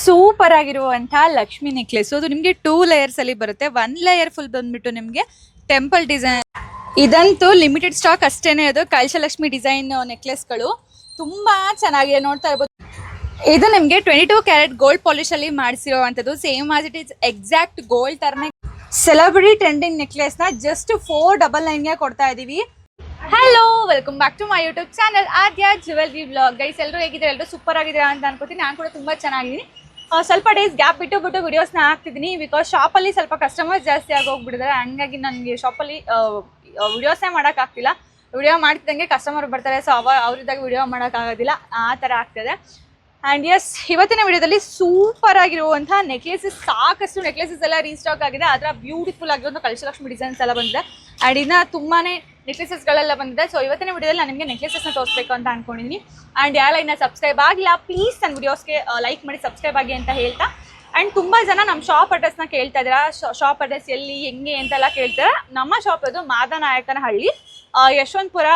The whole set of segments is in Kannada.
ಸೂಪರ್ ಆಗಿರುವಂತಹ ಲಕ್ಷ್ಮಿ ನೆಕ್ಲೆಸ್. ಅದು ನಿಮಗೆ 2 ಲೇಯರ್ಸ್ ಅಲ್ಲಿ ಬರುತ್ತೆ. 1 ಲೇಯರ್ ಫುಲ್ ಬಂದ್ಬಿಟ್ಟು ನಿಮಗೆ ಟೆಂಪಲ್ ಡಿಸೈನ್. ಇದಂತೂ ಲಿಮಿಟೆಡ್ ಸ್ಟಾಕ್ ಅಷ್ಟೇನೆ. ಅದು ಕಳಶಲಕ್ಷ್ಮಿ ಡಿಸೈನ್ ನೆಕ್ಲೆಸ್ಗಳು ತುಂಬಾ ಚೆನ್ನಾಗಿದೆ, ನೋಡ್ತಾ ಇರ್ಬೋದು. ಇದು ನಿಮಗೆ 22 ಕ್ಯಾರೆಟ್ ಗೋಲ್ಡ್ ಪಾಲಿಶ್ ಅಲ್ಲಿ ಮಾಡಿಸಿರುವಂತದ್ದು. Same as it is exact gold ತರನೇ ಸೆಲೆಬ್ರಿಟಿ ಟ್ರೆಂಡಿಂಗ್ ನೆಕ್ಲೆಸ್ ನ ಜಸ್ಟ್ 499 ಗೆ ಕೊಡ್ತಾ ಇದೀವಿ. Hello, welcome back to my YouTube channel Aadya jewellery vlog. Guys, ಎಲ್ಲರೂ ಹೇಗಿದ್ದಾರೆ? ಎಲ್ಲರೂ ಸೂಪರ್ ಆಗಿದ್ದೀರಾ ಅಂತ ಅನ್ಕೋತೀನಿ. ನಾನು ಕೂಡ ತುಂಬಾ ಚೆನ್ನಾಗಿದ್ದೀನಿ. ಸ್ವಲ್ಪ ಡೇಸ್ ಗ್ಯಾಪ್ ಬಿಟ್ಟು ವಿಡಿಯೋಸ್ನ ಹಾಕ್ತಿದ್ದೀನಿ. ಬಿಕಾಸ್ ಶಾಪಲ್ಲಿ ಸ್ವಲ್ಪ ಕಸ್ಟಮರ್ಸ್ ಜಾಸ್ತಿ ಆಗೋಗ್ಬಿಟ್ಟಿದ್ದಾರೆ. ಹಂಗಾಗಿ ನನಗೆ ಶಾಪಲ್ಲಿ ವಿಡಿಯೋಸ್ನೇ ಮಾಡೋಕ್ಕಾಗ್ತಿಲ್ಲ. ವಿಡಿಯೋ ಮಾಡ್ತಿದ್ದಂಗೆ ಕಸ್ಟಮರ್ ಬರ್ತಾರೆ, ಸೊ ಅವರಿದ್ದಾಗ ವಿಡಿಯೋ ಮಾಡೋಕ್ಕಾಗೋದಿಲ್ಲ, ಆ ಥರ ಆಗ್ತದೆ. ಆ್ಯಂಡ್ ಎಸ್, ಇವತ್ತಿನ ವಿಡಿಯೋದಲ್ಲಿ ಸೂಪರ್ ಆಗಿರುವಂತಹ ನೆಕ್ಲೆಸಸ್, ಸಾಕಷ್ಟು ನೆಕ್ಲೆಸಸ್ ಎಲ್ಲ ರೀಸ್ಟಾಕ್ ಆಗಿದೆ. ಆ ಥರ ಬ್ಯೂಟಿಫುಲ್ ಆಗಿರುವಂಥ ಕಳಶಲಕ್ಷ್ಮಿ ಡಿಸೈನ್ಸ್ ಎಲ್ಲ ಬಂದಿದೆ. ಆ್ಯಂಡ್ ಇನ್ನು ತುಂಬಾ ನೆಕ್ಲೆಸಸ್ಗಳೆಲ್ಲ ಬಂದಿದೆ. ಸೊ ಇವತ್ತಿನ ವಿಡಿಯೋದಲ್ಲಿ ನಾನು ನಿಮಗೆ ನೆಕ್ಲೆಸಸ್ನ ತೋರಿಸ್ಬೇಕು ಅಂತ ಅನ್ಕೊಂಡಿದ್ದೀನಿ. ಆ್ಯಂಡ್ ಯಾರೆಲ್ಲ ಇನ್ನು ಸಬ್ಸ್ಕ್ರೈಬ್ ಆಗಿಲ್ಲ, ಪ್ಲೀಸ್ ನನ್ನ ವಿಡಿಯೋಸ್ಗೆ ಲೈಕ್ ಮಾಡಿ ಸಬ್ಸ್ಕ್ರೈಬ್ ಆಗಿ ಅಂತ ಹೇಳ್ತಾ. ಆ್ಯಂಡ್ ತುಂಬ ಜನ ನಮ್ಮ ಶಾಪ್ ಅಡ್ರೆಸ್ನ ಕೇಳ್ತಾ ಇದ್ದೀರಾ. ಶಾಪ್ ಅಡ್ರೆಸ್ ಎಲ್ಲಿ, ಹೆಂಗೆ ಅಂತೆಲ್ಲ ಕೇಳ್ತಾರೆ. ನಮ್ಮ ಶಾಪ್ ಅದು ಮಾದನಾಯಕನಹಳ್ಳಿ, ಯಶವಂತಪುರ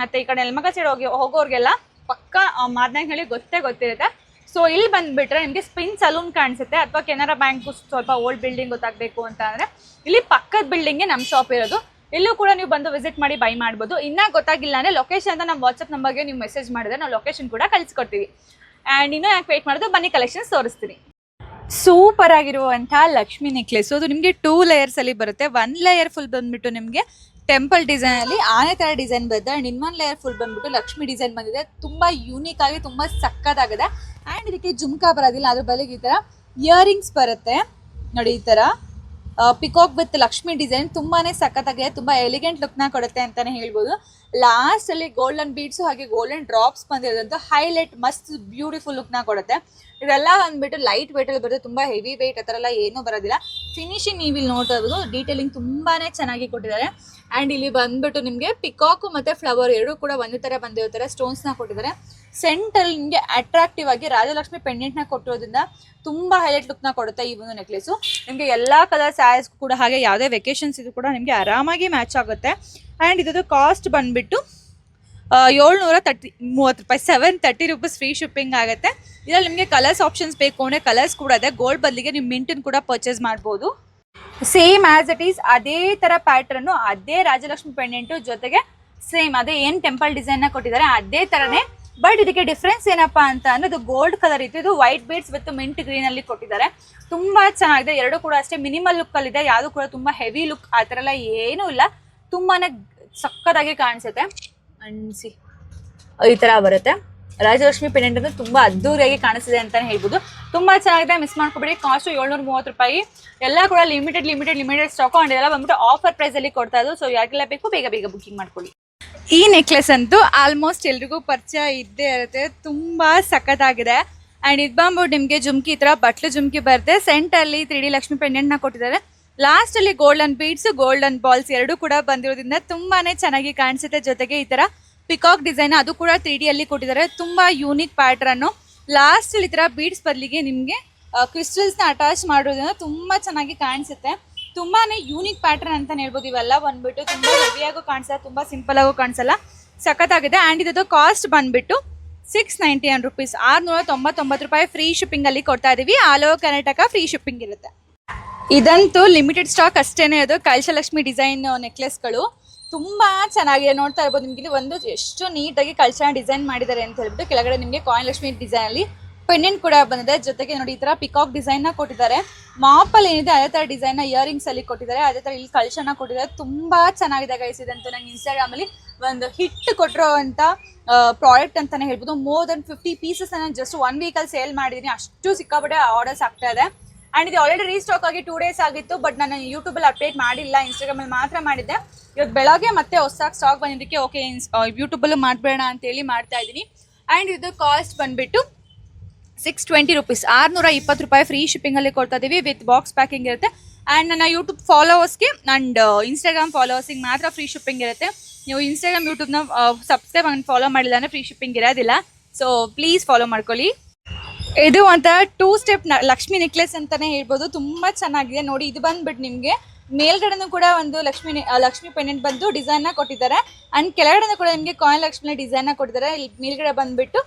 ಮತ್ತು ಈ ಕಡೆ ನೆಲಮಂಗಲ ಸೈಡ್ ಹೋಗೋರಿಗೆಲ್ಲ ಪಕ್ಕ ಮಾದನಾಯಕನಹಳ್ಳಿ ಗೊತ್ತಿರುತ್ತೆ. ಸೊ ಇಲ್ಲಿ ಬಂದುಬಿಟ್ರೆ ನಿಮಗೆ ಸ್ಪಿನ್ ಸಲೂನ್ ಕಾಣಿಸುತ್ತೆ, ಅಥವಾ ಕೆನರಾ ಬ್ಯಾಂಕು ಸ್ವಲ್ಪ ಓಲ್ಡ್ ಬಿಲ್ಡಿಂಗ್ ಗೊತ್ತಾಗಬೇಕು ಅಂತ ಅಂದರೆ ಇಲ್ಲಿ ಪಕ್ಕದ ಬಿಲ್ಡಿಂಗ್ಗೆ ನಮ್ಮ ಶಾಪ್ ಇರೋದು. ಇಲ್ಲೂ ಕೂಡ ನೀವು ಬಂದು ವಿಸಿಟ್ ಮಾಡಿ ಬೈ ಮಾಡ್ಬೋದು. ಇನ್ನೂ ಗೊತ್ತಾಗಿಲ್ಲ ಅಂದರೆ ಲೊಕೇಶನ್ ಅಂತ ನಮ್ಮ ವಾಟ್ಸಪ್ ನಂಬರ್ಗೆ ನೀವು ಮೆಸೇಜ್ ಮಾಡಿದ್ರೆ ನಾವು ಲೊಕೇಶನ್ ಕೂಡ ಕಳಿಸ್ಕೊಡ್ತೀವಿ. ಆ್ಯಂಡ್ ಇನ್ನೂ ಯಾಕೆ ವೆಯ್ಟ್ ಮಾಡೋದು, ಬನ್ನಿ ಕಲೆಕ್ಷನ್ಸ್ ತೋರಿಸ್ತೀನಿ. ಸೂಪರ್ ಆಗಿರುವಂತಹ ಲಕ್ಷ್ಮಿ ನೆಕ್ಲೆಸ್. ಅದು ನಿಮಗೆ 2 ಲೇಯರ್ಸ್ ಅಲ್ಲಿ ಬರುತ್ತೆ. 1 ಲೇಯರ್ ಫುಲ್ ಬಂದ್ಬಿಟ್ಟು ನಿಮಗೆ ಟೆಂಪಲ್ ಡಿಸೈನ್ ಅಲ್ಲಿ ಆನೆ ತರ ಡಿಸೈನ್ ಬಂದಿದೆ. ಅಂಡ್ ಇನ್ನೊಂದು ಲೇಯರ್ ಫುಲ್ ಬಂದ್ಬಿಟ್ಟು ಲಕ್ಷ್ಮಿ ಡಿಸೈನ್ ಬಂದಿದೆ. ತುಂಬಾ ಯೂನಿಕ್ ಆಗಿ ತುಂಬಾ ಸಕ್ಕತ್ತಾಗಿದೆ. ಆ್ಯಂಡ್ ಇದಕ್ಕೆ ಜುಮ್ಕಾ ಬರೋದಿಲ್ಲ, ಅದ್ರ ಬದಲಿಗೆ ಈ ಥರ ಇಯರಿಂಗ್ಸ್ ಬರುತ್ತೆ ನೋಡಿ. ಈ ಥರ ಪಿಕಾಕ್ ವಿತ್ ಲಕ್ಷ್ಮಿ ಡಿಸೈನ್ ತುಂಬಾನೇ ಸಕ್ಕತ್ತಾಗಿದೆ. ತುಂಬ ಎಲಿಗೆಂಟ್ ಲುಕ್ನ ಕೊಡುತ್ತೆ ಅಂತಲೇ ಹೇಳ್ಬೋದು. ಲಾಸ್ಟಲ್ಲಿ ಗೋಲ್ಡನ್ ಬೀಡ್ಸು ಹಾಗೆ ಗೋಲ್ಡನ್ ಡ್ರಾಪ್ಸ್ ಬಂದಿರೋದಂತ ಹೈಲೈಟ್ ಮಸ್ತ್ ಬ್ಯೂಟಿಫುಲ್ ಲುಕ್ನ ಕೊಡುತ್ತೆ. ಇದೆಲ್ಲ ಬಂದ್ಬಿಟ್ಟು ಲೈಟ್ ವೇಟಲ್ಲಿ ಬರುತ್ತೆ, ತುಂಬ ಹೆವಿ ವೇಟ್ ಆ ಥರ ಎಲ್ಲ ಏನೂ ಬರೋದಿಲ್ಲ. ಫಿನಿಶಿಂಗ್ ನೀವು ಇಲ್ಲಿ ನೋಡ್ತಾ ಇರ್ಬೋದು, ಡೀಟೇಲಿಂಗ್ ತುಂಬಾ ಚೆನ್ನಾಗಿ ಕೊಟ್ಟಿದ್ದಾರೆ. ಆ್ಯಂಡ್ ಇಲ್ಲಿ ಬಂದ್ಬಿಟ್ಟು ನಿಮಗೆ ಪಿಕಾಕು ಮತ್ತು ಫ್ಲವರ್ ಎರಡೂ ಕೂಡ ಒಂದೇ ಥರ ಬಂದಿರೋ ಥರ ಸ್ಟೋನ್ಸ್ನ ಕೊಟ್ಟಿದ್ದಾರೆ. ಸೆಂಟಲ್ಲಿ ನಿಮಗೆ ಅಟ್ರಾಕ್ಟಿವ್ ಆಗಿ ರಾಜಲಕ್ಷ್ಮಿ ಪೆಂಡೆಂಟ್ನ ಕೊಟ್ಟಿರೋದ್ರಿಂದ ತುಂಬ ಹೈಲೈಟ್ ಲುಕ್ನ ಕೊಡುತ್ತೆ ಈ ಒಂದು ನೆಕ್ಲೆಸು. ನಿಮಗೆ ಎಲ್ಲ ಕಲರ್ ಸ್ಯಾರೀಸ್ ಕೂಡ ಹಾಗೆ ಯಾವುದೇ ವೆಕೇಷನ್ಸ್ ಇದು ಕೂಡ ನಿಮಗೆ ಆರಾಮಾಗಿ ಮ್ಯಾಚ್ ಆಗುತ್ತೆ. ಆ್ಯಂಡ್ ಇದ್ದು ಕಾಸ್ಟ್ ಬಂದುಬಿಟ್ಟು 730 ರೂಪಾಯಿ, 730 ರುಪೀಸ್ ಫ್ರೀ ಶಿಪ್ಪಿಂಗ್ ಆಗುತ್ತೆ. ಇದರಲ್ಲಿ ನಿಮಗೆ ಕಲರ್ಸ್ ಆಪ್ಷನ್ಸ್ ಬೇಕು ಅಂದರೆ ಕಲರ್ಸ್ ಕೂಡ ಇದೆ. ಗೋಲ್ಡ್ ಬದಲಿಗೆ ನೀವು ಮಿಂಟನ್ನು ಕೂಡ ಪರ್ಚೇಸ್ ಮಾಡ್ಬೋದು. ಸೇಮ್ ಆಸ್ ಇಟ್ ಈಸ್ ಅದೇ ಥರ ಪ್ಯಾಟ್ರನ್ನು, ಅದೇ ರಾಜಲಕ್ಷ್ಮಿ ಪೆಂಡೆಂಟು ಜೊತೆಗೆ ಸೇಮ್ ಅದೇ ಏನು ಟೆಂಪಲ್ ಡಿಸೈನ್ನ ಕೊಟ್ಟಿದ್ದಾರೆ ಅದೇ ಥರನೇ. ಬಟ್ ಇದಕ್ಕೆ ಡಿಫ್ರೆನ್ಸ್ ಏನಪ್ಪಾ ಅಂತ ಅಂದರೆ ಇದು ಗೋಲ್ಡ್ ಕಲರ್ ಇತ್ತು, ಇದು ವೈಟ್ ಬೀಡ್ಸ್ ವಿತ್ ಮಿಂಟ್ ಗ್ರೀನಲ್ಲಿ ಕೊಟ್ಟಿದ್ದಾರೆ. ತುಂಬ ಚೆನ್ನಾಗಿದೆ. ಎರಡು ಕೂಡ ಅಷ್ಟೇ ಮಿನಿಮಲ್ ಲುಕ್ಕಲ್ಲಿದೆ. ಯಾವುದು ಕೂಡ ತುಂಬ ಹೆವಿ ಲುಕ್ ಆ ಥರ ಎಲ್ಲ ಏನೂ ಇಲ್ಲ. ತುಂಬಾ ಸಕ್ಕತ್ತಾಗಿ ಕಾಣಿಸುತ್ತೆ. ಅನ್ಸಿ ಈ ಥರ ಬರುತ್ತೆ. ರಾಜಲಕ್ಷ್ಮಿ ಪೆಂಡೆಂಟ್ ಅಂದ್ರೆ ತುಂಬ ಅದ್ದೂರಿಯಾಗಿ ಕಾಣಿಸ್ತಿದೆ ಅಂತಲೇ ಹೇಳ್ಬೋದು. ತುಂಬ ಚೆನ್ನಾಗಿದೆ, ಮಿಸ್ ಮಾಡ್ಕೊಬೇಡಿ. ಕಾಸ್ಟು 730 ರೂಪಾಯಿ. ಎಲ್ಲ ಕೂಡ ಲಿಮಿಟೆಡ್ ಸ್ಟಾಕು. ಆ್ಯಂಡ್ ಎಲ್ಲ ಬಂದ್ಬಿಟ್ಟು ಆಫರ್ ಪ್ರೈಸಲ್ಲಿ ಕೊಡ್ತಾ ಇದ್ದು. ಸೊ ಯಾಕೆಲ್ಲ ಬೇಕು ಬೇಗ ಬುಕ್ಕಿಂಗ್ ಮಾಡ್ಕೊಳ್ಳಿ. ಈ ನೆಕ್ಲೆಸ್ ಅಂತೂ ಆಲ್ಮೋಸ್ಟ್ ಎಲ್ರಿಗೂ ಪರಿಚಯ ಇದ್ದೇ ಇರುತ್ತೆ, ತುಂಬ ಸಖತ್ತಾಗಿದೆ. ಆ್ಯಂಡ್ ಇದು ಬಂದ್ಬಿಟ್ಟು ನಿಮಗೆ ಜುಮ್ಕಿ ಈ ಥರ ಬಟ್ಲು ಜುಮ್ಕಿ ಬರುತ್ತೆ. ಸೆಂಟಲ್ಲಿ 3D ಲಕ್ಷ್ಮಿ ಪೆಂಡೆಂಟ್ನ ಕೊಟ್ಟಿದ್ದಾರೆ. ಲಾಸ್ಟಲ್ಲಿ ಗೋಲ್ಡನ್ ಬೀಡ್ಸ್, ಗೋಲ್ಡನ್ ಬಾಲ್ಸ್ ಎರಡೂ ಕೂಡ ಬಂದಿರೋದ್ರಿಂದ ತುಂಬಾ ಚೆನ್ನಾಗಿ ಕಾಣಿಸುತ್ತೆ. ಜೊತೆಗೆ ಈ ಥರ ಪಿಕಾಕ್ ಡಿಸೈನ್ ಅದು ಕೂಡ 3D ಅಲ್ಲಿ ಕೊಟ್ಟಿದ್ದಾರೆ. ತುಂಬ ಯೂನಿಕ್ ಪ್ಯಾಟ್ರನ್ನು. ಲಾಸ್ಟಲ್ಲಿ ಈ ಥರ ಬೀಡ್ಸ್ ಬದಲಿಗೆ ನಿಮಗೆ ಕ್ರಿಸ್ಟಲ್ಸ್ನ ಅಟ್ಯಾಚ್ ಮಾಡೋದ್ರಿಂದ ತುಂಬ ಚೆನ್ನಾಗಿ ಕಾಣಿಸುತ್ತೆ. ತುಂಬಾ ಯೂನಿಕ್ ಪ್ಯಾಟರ್ನ್ ಅಂತಲೇ ಹೇಳ್ಬೋದು. ಇವೆಲ್ಲ ಬಂದ್ಬಿಟ್ಟು ತುಂಬ ಹೆವಿಯಾಗೂ ಕಾಣಿಸಲ್ಲ, ತುಂಬ ಸಿಂಪಲ್ ಆಗು ಕಾಣಿಸಲ್ಲ, ಸಖತ್ತಾಗಿದೆ. ಆ್ಯಂಡ್ ಇದು ಕಾಸ್ಟ್ ಬಂದ್ಬಿಟ್ಟು 691 ರೂಪೀಸ್, 699 ರೂಪಾಯಿ ಫ್ರೀ ಶಿಪ್ಪಿಂಗಲ್ಲಿ ಕೊಡ್ತಾ ಇದ್ದೀವಿ. All over Karnataka free shipping ಇರುತ್ತೆ. ಇದಂತೂ ಲಿಮಿಟೆಡ್ ಸ್ಟಾಕ್ ಅಷ್ಟೇನೆ. ಅದು ಕಳಶಲಕ್ಷ್ಮಿ ಡಿಸೈನ್ ನೆಕ್ಲೆಸ್ಗಳು ತುಂಬ ಚೆನ್ನಾಗಿದೆ, ನೋಡ್ತಾ ಇರ್ಬೋದು. ನಿಮಗೆ ಇಲ್ಲಿ ಒಂದು ಎಷ್ಟು ನೀಟಾಗಿ ಕಳಶ ಡಿಸೈನ್ ಮಾಡಿದ್ದಾರೆ ಅಂತ ಹೇಳ್ಬಿಟ್ಟು. ಕೆಳಗಡೆ ನಿಮಗೆ ಕಾಯಿನ್ ಲಕ್ಷ್ಮಿ ಡಿಸೈನಲ್ಲಿ ಪೆಂಡೆಂಟ್ ಕೂಡ ಬಂದಿದೆ. ಜೊತೆಗೆ ನೋಡಿ ಈ ಥರ ಪಿಕಾಕ್ ಡಿಸೈನ್ನ ಕೊಟ್ಟಿದ್ದಾರೆ. ಮಾಪಲ್ಲಿ ಏನಿದೆ ಅದೇ ಥರ ಡಿಸೈನ್ನ ಇಯರಿಂಗ್ಸ್ ಅಲ್ಲಿ ಕೊಟ್ಟಿದ್ದಾರೆ. ಅದೇ ಥರ ಇಲ್ಲಿ ಕಳಶನ ಕೊಟ್ಟಿದ್ದಾರೆ. ತುಂಬ ಚೆನ್ನಾಗಿದೆ ಗೈಸ್. ಇದಂತೂ ನಂಗೆ ಇನ್ಸ್ಟಾಗ್ರಾಮಲ್ಲಿ ಒಂದು ಹಿಟ್ ಕೊಟ್ಟಿರೋ ಅಂಥ ಪ್ರಾಡಕ್ಟ್ ಅಂತಲೇ ಹೇಳ್ಬೋದು. ಮೋರ್ ದೆನ್ 50 ಪೀಸಸ್ ನಾನು ಜಸ್ಟ್ 1 ವೀಕಲ್ಲಿ ಸೇಲ್ ಮಾಡಿದ್ದೀನಿ. ಅಷ್ಟು ಸಿಕ್ಕಾಪಟ್ಟೆ ಆರ್ಡರ್ಸ್ ಆಗ್ತಾ ಇದೆ. ಆ್ಯಂಡ್ ಇದು ಆಲ್ರೆಡಿ ರೀಸ್ಟಾಕ್ ಆಗಿ 2 ಡೇಸ್ ಆಗಿತ್ತು. ಬಟ್ ನಾನು ಯೂಟ್ಯೂಬಲ್ಲಿ ಅಪ್ಡೇಟ್ ಮಾಡಿಲ್ಲ, ಇನ್ಸ್ಟಾಗ್ರಾಮಲ್ಲಿ ಮಾತ್ರ ಮಾಡಿದ್ದೆ. ಇವತ್ತು ಬೆಳಗ್ಗೆ ಮತ್ತೆ ಹೊಸದಾಗಿ ಸ್ಟಾಕ್ ಬಂದಿದ್ದಕ್ಕೆ ಓಕೆ ಯೂಟ್ಯೂಬಲ್ಲೂ ಮಾಡಬೇಡ ಅಂತೇಳಿ ಮಾಡ್ತಾ ಇದ್ದೀನಿ. ಆ್ಯಂಡ್ ಇದು ಕಾಸ್ಟ್ ಬಂದುಬಿಟ್ಟು 620 ರೂಪೀಸ್, 620 ರೂಪಾಯಿ ಫ್ರೀ ಶಿಪ್ಪಿಂಗಲ್ಲಿ ಕೊಡ್ತಾ ಇದ್ದೀವಿ. ವಿತ್ ಬಾಕ್ಸ್ ಪ್ಯಾಕಿಂಗ್ ಇರುತ್ತೆ. ಆ್ಯಂಡ್ ನನ್ನ ಯೂಟ್ಯೂಬ್ ಫಾಲೋವರ್ಸ್ಗೆ ಆ್ಯಂಡ್ ಇನ್ಸ್ಟಾಗ್ರಾಮ್ ಫಾಲೋವರ್ಸಿಗೆ ಮಾತ್ರ ಫ್ರೀ ಶಿಪ್ಪಿಂಗ್ ಇರುತ್ತೆ. ನೀವು ಇನ್ಸ್ಟಾಗ್ರಾಮ್ ಯೂಟ್ಯೂಬ್ನ ಸಬ್ಸ್ಕ್ರೈಬ್ ಆಗಿ ಫಾಲೋ ಮಾಡಿಲ್ಲ ಅಂದರೆ ಫ್ರೀ ಶಿಪ್ಪಿಂಗ್ ಇರೋದಿಲ್ಲ. ಸೊ ಪ್ಲೀಸ್ ಫಾಲೋ ಮಾಡ್ಕೊಳ್ಳಿ. ಇದು ಒಂಥರ 2 ಸ್ಟೆಪ್ ಲಕ್ಷ್ಮಿ ನೆಕ್ಲೆಸ್ ಅಂತಲೇ ಹೇಳ್ಬೋದು. ತುಂಬ ಚೆನ್ನಾಗಿದೆ ನೋಡಿ. ಇದು ಬಂದ್ಬಿಟ್ಟು ನಿಮಗೆ ಮೇಲ್ಗಡೆನೂ ಕೂಡ ಒಂದು ಲಕ್ಷ್ಮಿ ಪೆಂಡೆಂಟ್ ಬಂದು ಡಿಸೈನ್ನ ಕೊಟ್ಟಿದ್ದಾರೆ. ಆ್ಯಂಡ್ ಕೆಳಗಡೆ ಕೂಡ ನಿಮಗೆ ಕಾಯಿನ್ ಲಕ್ಷ್ಮಿ ಡಿಸೈನ್ನ ಕೊಟ್ಟಿದ್ದಾರೆ. ಇಲ್ಲಿ ಮೇಲ್ಗಡೆ ಬಂದುಬಿಟ್ಟು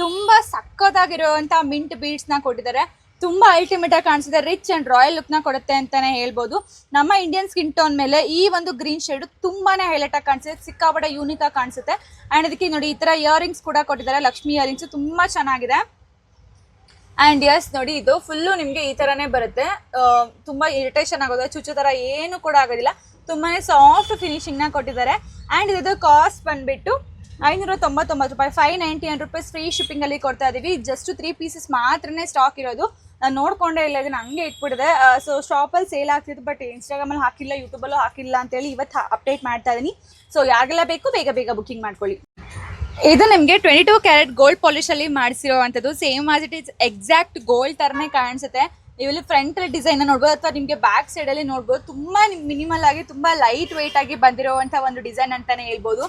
ತುಂಬಾ ಸಕ್ಕತ್ತಾಗಿರುವಂತ ಮಿಂಟ್ ಬೀಡ್ಸ್ ನ ಕೊಟ್ಟಿದ್ದಾರೆ. ತುಂಬಾ ಅಲ್ಟಿಮೇಟ್ ಆಗಿ ಕಾಣಿಸುತ್ತೆ, ರಿಚ್ ಅಂಡ್ ರಾಯಲ್ ಲುಕ್ ನ ಕೊಡುತ್ತೆ ಅಂತಾನೆ ಹೇಳ್ಬೋದು. ನಮ್ಮ ಇಂಡಿಯನ್ ಸ್ಕಿನ್ ಟೋನ್ ಮೇಲೆ ಈ ಒಂದು ಗ್ರೀನ್ ಶೇಡ್ ತುಂಬಾನೇ ಹೈಲೈಟ್ ಆಗಿ ಕಾಣಿಸುತ್ತೆ, ಸಿಕ್ಕಾಪಟ್ಟೆ ಯೂನಿಕ್ ಆಗಿ ಕಾಣಿಸುತ್ತೆ. ಅಂಡ್ ಇದಕ್ಕೆ ನೋಡಿ ಈ ತರ ಇಯರಿಂಗ್ಸ್ ಕೂಡ ಕೊಟ್ಟಿದ್ದಾರೆ, ಲಕ್ಷ್ಮಿ ಇಯರಿಂಗ್ಸ್ ತುಂಬಾ ಚೆನ್ನಾಗಿದೆ. ಅಂಡ್ ಯಸ್ ನೋಡಿ ಇದು ಫುಲ್ಲು ನಿಮ್ಗೆ ಈ ತರನೇ ಬರುತ್ತೆ, ತುಂಬಾ ಇರಿಟೇಷನ್ ಆಗೋದು, ಚುಚ್ಚು ತರ ಏನು ಕೂಡ ಆಗೋದಿಲ್ಲ, ತುಂಬಾನೇ ಸಾಫ್ಟ್ ಫಿನಿಶಿಂಗ್ ನ ಕೊಟ್ಟಿದ್ದಾರೆ. ಅಂಡ್ ಇದು ಕಾಸ್ಟ್ ಬಂದ್ಬಿಟ್ಟು 599 ರೂಪಾಯಿ, 599 ರುಪೀಸ್ ಫ್ರೀ ಶಿಪ್ಪಿಂಗ್ ಅಲ್ಲಿ ಕೊಡ್ತಾ ಇದೀವಿ. ಜಸ್ಟ್ 3 ಪೀಸಸ್ ಮಾತ್ರನೇ ಸ್ಟಾಕ್ ಇರೋದು. ನಾನು ನೋಡ್ಕೊಂಡೇ ಇಲ್ಲ, ಇದನ್ನ ಹಂಗೆ ಇಟ್ಬಿಟ್ಟಿದೆ. ಸೊ ಶಾಪಲ್ಲಿ ಸೇಲ್ ಆಗ್ತಿತ್ತು, ಬಟ್ ಇನ್ಸ್ಟಾಗ್ರಾಮ್ ಅಲ್ಲಿ ಹಾಕಿಲ್ಲ, ಯೂಟ್ಯೂಬಲ್ಲೂ ಹಾಕಿಲ್ಲ ಅಂತೇಳಿ ಇವತ್ತು ಅಪ್ಡೇಟ್ ಮಾಡ್ತಾ ಇದೀನಿ. ಸೊ ಯಾರಿಗೆಲ್ಲ ಬೇಕು ಬೇಗ ಬೇಗ ಬುಕಿಂಗ್ ಮಾಡ್ಕೊಳ್ಳಿ. ಇದು ನಿಮಗೆ 22 ಕ್ಯಾರೆಟ್ ಗೋಲ್ಡ್ ಪಾಲಿಶ್ ಅಲ್ಲಿ ಮಾಡಿಸಿರುವಂತದ್ದು, same as it is exact gold ತರನೇ ಕಾಣಿಸುತ್ತೆ. ನೀವು ಇಲ್ಲಿ ಫ್ರಂಟ್ ಅಲ್ಲಿ ಡಿಸೈನ್ ನೋಡ್ಬೋದು ಅಥವಾ ನಿಮಗೆ ಬ್ಯಾಕ್ ಸೈಡ್ ಅಲ್ಲಿ ನೋಡ್ಬೋದು. ತುಂಬಾ ಮಿನಿಮಲ್ ಆಗಿ ತುಂಬಾ ಲೈಟ್ ವೆಯ್ಟ್ ಆಗಿ ಬಂದಿರುವಂತ ಒಂದು ಡಿಸೈನ್ ಅಂತಾನೆ ಹೇಳ್ಬೋದು.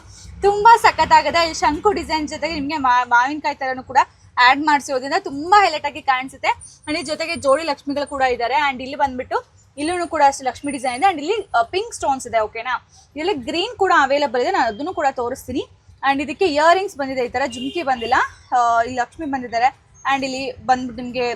ತುಂಬಾ ಸಖತ್ತಾಗಿದೆ. ಇಲ್ಲಿ ಶಂಕು ಡಿಸೈನ್ ಜೊತೆಗೆ ನಿಮಗೆ ಮಾವಿನಕಾಯಿ ತರನು ಕೂಡ ಆಡ್ ಮಾಡಿಸಿರೋದ್ರಿಂದ ತುಂಬಾ ಹೈಲೈಟ್ ಆಗಿ ಕಾಣಿಸುತ್ತೆ. ಅಂಡ್ ಜೊತೆಗೆ ಜೋಡಿ ಲಕ್ಷ್ಮಿಗಳು ಕೂಡ ಇದ್ದಾರೆ. ಅಂಡ್ ಇಲ್ಲಿ ಬಂದ್ಬಿಟ್ಟು ಇಲ್ಲೂ ಕೂಡ ಅಷ್ಟು ಲಕ್ಷ್ಮಿ ಡಿಸೈನ್ ಇದೆ. ಅಂಡ್ ಇಲ್ಲಿ ಪಿಂಕ್ ಸ್ಟೋನ್ಸ್ ಇದೆ, ಓಕೆನಾ. ಇಲ್ಲಿ ಗ್ರೀನ್ ಕೂಡ ಅವೈಲೇಬಲ್ ಇದೆ, ನಾನು ಅದನ್ನು ಕೂಡ ತೋರಿಸ್ತೀನಿ. ಅಂಡ್ ಇದಕ್ಕೆ ಇಯರಿಂಗ್ಸ್ ಬಂದಿದೆ, ಈ ತರ ಜುಮ್ಕಿ ಬಂದಿಲ್ಲ, ಇಲ್ಲಿ ಲಕ್ಷ್ಮಿ ಬಂದಿದ್ದಾರೆ. ಅಂಡ್ ಇಲ್ಲಿ ಬಂದ್ಬಿಟ್ಟು ನಿಮಗೆ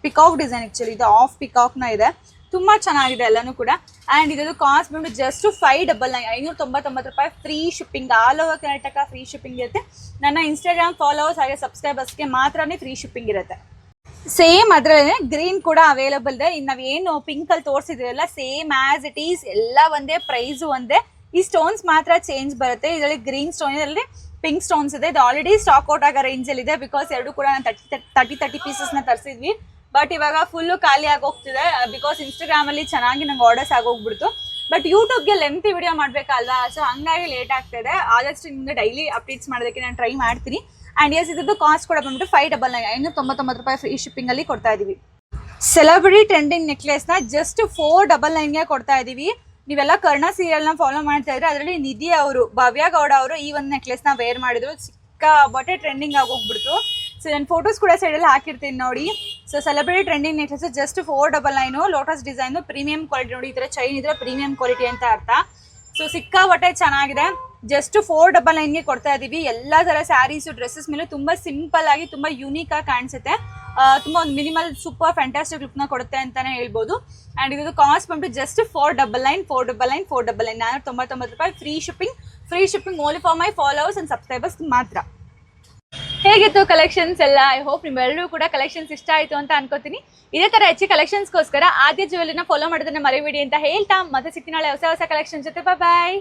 ಪಿಕಾಕ್ ಡಿಸೈನ್, ಆಕ್ಚುಲಿ ಇದು ಆಫ್ ಪಿಕಾಕ್ ನ ಇದೆ, ತುಂಬಾ ಚೆನ್ನಾಗಿದೆ ಎಲ್ಲಾನು ಕೂಡ. ಅಂಡ್ ಇದು ಕಾಸ್ಟ್ ಬಂದು ಜಸ್ಟ್ 599, 599 ರೂಪಾಯಿ free shipping, all over Karnataka free shipping ಇರುತ್ತೆ. ನನ್ನ ಇನ್ಸ್ಟಾಗ್ರಾಮ್ ಫಾಲೋವರ್ಸ್ ಹಾಗೆ ಸಬ್ಸ್ಕ್ರೈಬರ್ಸ್ಗೆ ಮಾತ್ರನೇ ಫ್ರೀ ಶಿಪ್ಪಿಂಗ್ ಇರುತ್ತೆ. ಸೇಮ್ ಅದರಲ್ಲೇ ಗ್ರೀನ್ ಕೂಡ ಅವೈಲೇಬಲ್ ಇದೆ. ಇನ್ನು ನಾವೇನು ಪಿಂಕ್ ಅಲ್ಲಿ ತೋರಿಸಿದ್ರಲ್ಲ, ಸೇಮ್ ಆಸ್ ಇಟ್ ಈಸ್ ಎಲ್ಲ ಒಂದೇ, ಪ್ರೈಸು ಒಂದೇ. ಈ ಸ್ಟೋನ್ಸ್ ಮಾತ್ರ ಚೇಂಜ್ ಬರುತ್ತೆ. ಇದರಲ್ಲಿ ಗ್ರೀನ್ ಸ್ಟೋನ್, ಇದರಲ್ಲಿ ಪಿಂಕ್ ಸ್ಟೋನ್ಸ್ ಇದೆ. ಇದು ಆಲ್ರೆಡಿ ಸ್ಟಾಕ್ ಔಟ್ ಆಗೋ ರೇಂಜ್ ಅಲ್ಲಿ ಇದೆ, ಬಿಕಾಸ್ ಎರಡು ಕೂಡ ನಾನು 30 ಪೀಸಸ್ ನ ತರಿಸಿದ್ವಿ. ಬಟ್ ಇವಾಗ ಫುಲ್ಲು ಖಾಲಿ ಆಗೋಗ್ತಿದೆ, ಬಿಕಾಸ್ ಇನ್ಸ್ಟಾಗ್ರಾಮ್ ಅಲ್ಲಿ ಚೆನ್ನಾಗಿ ನಂಗೆ ಆರ್ಡರ್ಸ್ ಆಗೋಗ್ಬಿಡ್ತು. ಬಟ್ ಯೂಟ್ಯೂಬ್ಗೆ ಲೆಂತಿ ವಿಡಿಯೋ ಮಾಡ್ಬೇಕಲ್ವಾ, ಸೊ ಹಂಗಾಗಿ ಲೇಟ್ ಆಗ್ತಿದೆ. ಆದಷ್ಟು ನಿಮ್ಗೆ ಡೈಲಿ ಅಪ್ಡೇಟ್ಸ್ ಮಾಡೋದಕ್ಕೆ ನಾನು ಟ್ರೈ ಮಾಡ್ತೀನಿ. ಅಂಡ್ ಎಸ್ ಇದ್ರದ್ದು ಕಾಸ್ಟ್ ಕೂಡ ಬಂದ್ಬಿಟ್ಟು 599, 599 ರೂಪಾಯಿ ಫ್ರೀ ಶಿಪ್ಪಿಂಗ್ ಅಲ್ಲಿ ಕೊಡ್ತಾ ಇದೀವಿ. ಸೆಲೆಬ್ರಿಟಿ ಟ್ರೆಂಡಿಂಗ್ ನೆಕ್ಲೆಸ್ ನ ಜಸ್ಟ್ 499ಗೆ ಕೊಡ್ತಾ ಇದೀವಿ. ನೀವೆಲ್ಲ ಕರ್ಣ ಸೀರಿಯಲ್ ನ ಫಾಲೋ ಮಾಡ್ತಾ ಇದ್ರೆ ಅದರಲ್ಲಿ ನಿಧಿ ಅವರು, ಭವ್ಯ ಗೌಡ ಅವರು ಈ ಒಂದು ನೆಕ್ಲೆಸ್ ನ ವೇರ್ ಮಾಡಿದ್ರು, ಸಿಕ್ಕಾಪಟ್ಟೆ ಟ್ರೆಂಡಿಂಗ್ ಆಗೋಗ್ಬಿಡ್ತು. ಸೊ ನಾನು ಫೋಟೋಸ್ ಕೂಡ ಸೈಡಲ್ಲಿ ಹಾಕಿರ್ತೀನಿ ನೋಡಿ. So celebrity trending necklace just 499, lotus design, premium quality ನೋಡಿ. ಈ ತರ ಚೈನ್ ಇದ್ರೆ ಪ್ರೀಮಿಯಂ ಕ್ವಾಲಿಟಿ ಅಂತ ಅರ್ಥ. ಸೊ ಸಿಕ್ಕಾಪಟ್ಟೆ ಚೆನ್ನಾಗಿದೆ, ಜಸ್ಟ್ 499ಗೆ ಕೊಡ್ತಾ ಇದೀವಿ. ಎಲ್ಲಾ ತರ ಸ್ಯಾರೀಸ್ ಡ್ರೆಸ್ಸಸ್ ಮೇಲೆ ತುಂಬಾ ಸಿಂಪಲ್ ಆಗಿ ತುಂಬಾ ಯೂನಿಕ್ ಆಗಿ ಕಾಣಿಸುತ್ತೆ, ತುಂಬಾ ಒಂದು ಮಿನಿಮಲ್ ಸೂಪರ್ ಫ್ಯಾಂಟಾಸ್ಟಿಕ್ ಲುಕ್ ನ ಕೊಡುತ್ತೆ ಅಂತಾನೆ ಹೇಳ್ಬೋದು. ಅಂಡ್ ಇದು ಕಾಸ್ಟ್ ಬಂದ್ಬಿಟ್ಟು ಜಸ್ಟ್ 499, 499 ರೂಪಾಯಿ free shipping only for my followers and subscribers ಮಾತ್ರ. ಹೇಗಿತ್ತು ಕಲೆಕ್ಷನ್ಸ್ ಎಲ್ಲ? ಐ ಹೋಪ್ ನಿಮ್ಮೆಲ್ಲರೂ ಕೂಡ ಕಲೆಕ್ಷನ್ಸ್ ಇಷ್ಟ ಆಯಿತು ಅಂತ ಅನ್ಕೋತೀನಿ. ಇದೇ ಥರ ಹೆಚ್ಚು ಕಲೆಕ್ಷನ್ಸ್ಗೋಸ್ಕರ ಆದ್ಯ ಜ್ಯುವೆಲ್ಲರಿನ ಫಾಲೋ ಮಾಡೋದನ್ನ ಮರಿಬೇಡಿ ಅಂತ ಹೇಳ್ತಾ ಮತ್ತೆ ಸಿಗ್ತೀನಿ ನಾಳೆ ಹೊಸ ಕಲೆಕ್ಷನ್ ಜೊತೆ. ಬಾಯ್.